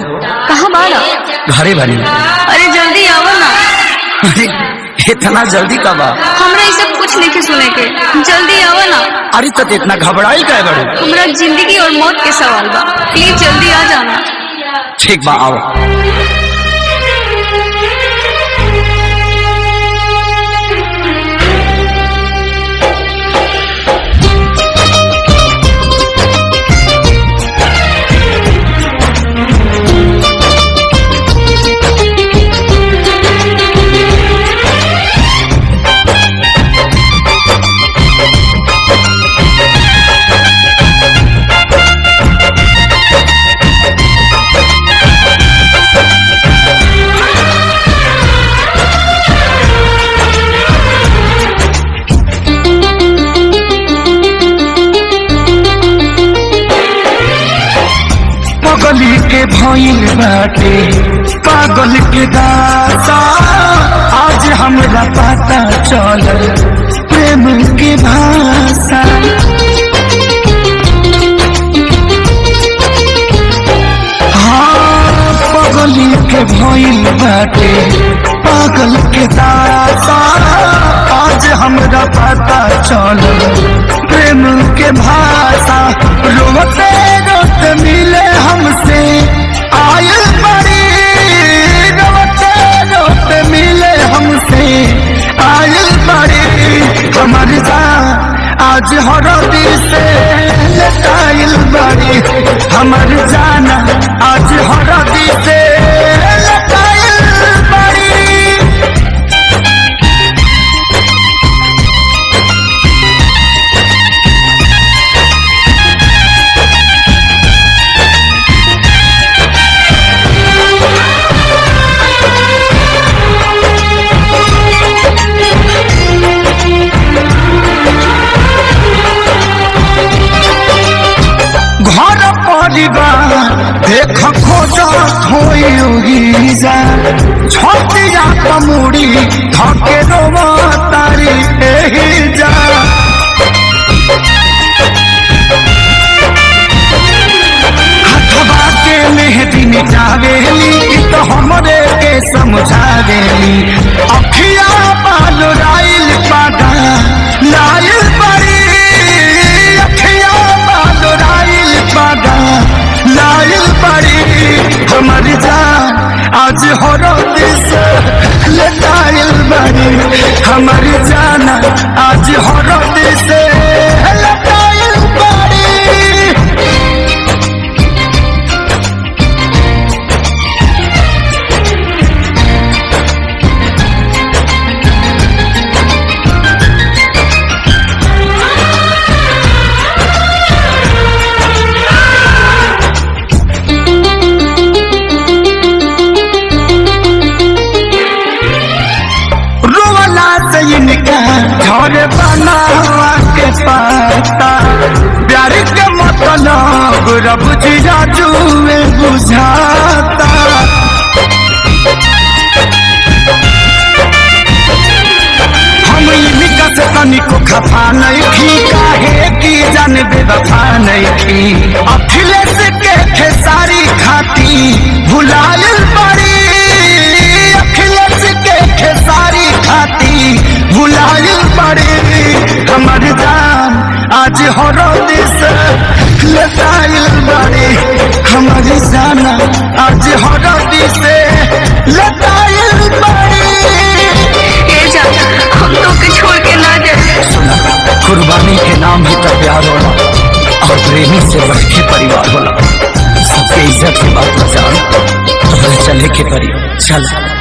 कहाँ बाड़ा? घरे बानी। अरे जल्दी आओ ना। अरे इतना जल्दी कब आ? हमरा ये सब कुछ नहीं सुने के, जल्दी आओ ना। अरे तो इतना घबराई क्या बड़े? हमरा जिंदगी और मौत के सवाल बा, प्लीज जल्दी आ जाना। ठीक बा आओ। पागल के भइल बाटे पागल के दासा, आज हमरा पता चलल प्रेम के भाषा। हाँ पागल के भइल बाटे पागल के दासा, आज हमरा पता चलल प्रेम के भाषा। रोते रोते मिले हमसे आयल बड़ी, रोते रोते मिले हमसे आयल बड़ी। हमारी जान आज हरदी से लटाइल बड़ी, हमारी जान आज हरदी से लटाइल बड़ी। घर परिवार देख खोजत होई जा, छतिया कमुड़ी धके रोवा तारी एही जा। हथवा के मेहदी मिटावेली तो हमरे के समझावेली, अखिया बाल राइल पादा लाइल बड़ी, अखिया बाल राइल पादा लाइल बड़ी। हमारी जान आज हरद से लटाइल बड़ी, हमारी जान आज हरद से लटाइल बड़ी। घर बनावा के पाता प्यार के मतलब रब जिया जुए बुझाता। हम इनका से तनिको खफा नहीं थी, काहे की जान बेवफा नहीं थी। अखिलेश के खेसारी खाती भुलायल बड़ी, अखिलेश के खेसारी खाती भुलायल बड़ी। हमारी जान आज हरद से लटाइल बड़ी, हमारी जान आज हरद से लटाइल बड़ी। हम तो के छोड़ के ना जाए। सुना, कुर्बानी के नाम ही तो प्यार होला और प्रेमी से बढ़ के परिवार होला। सबके इज्जत की बात बचा, तो चले के परी चल।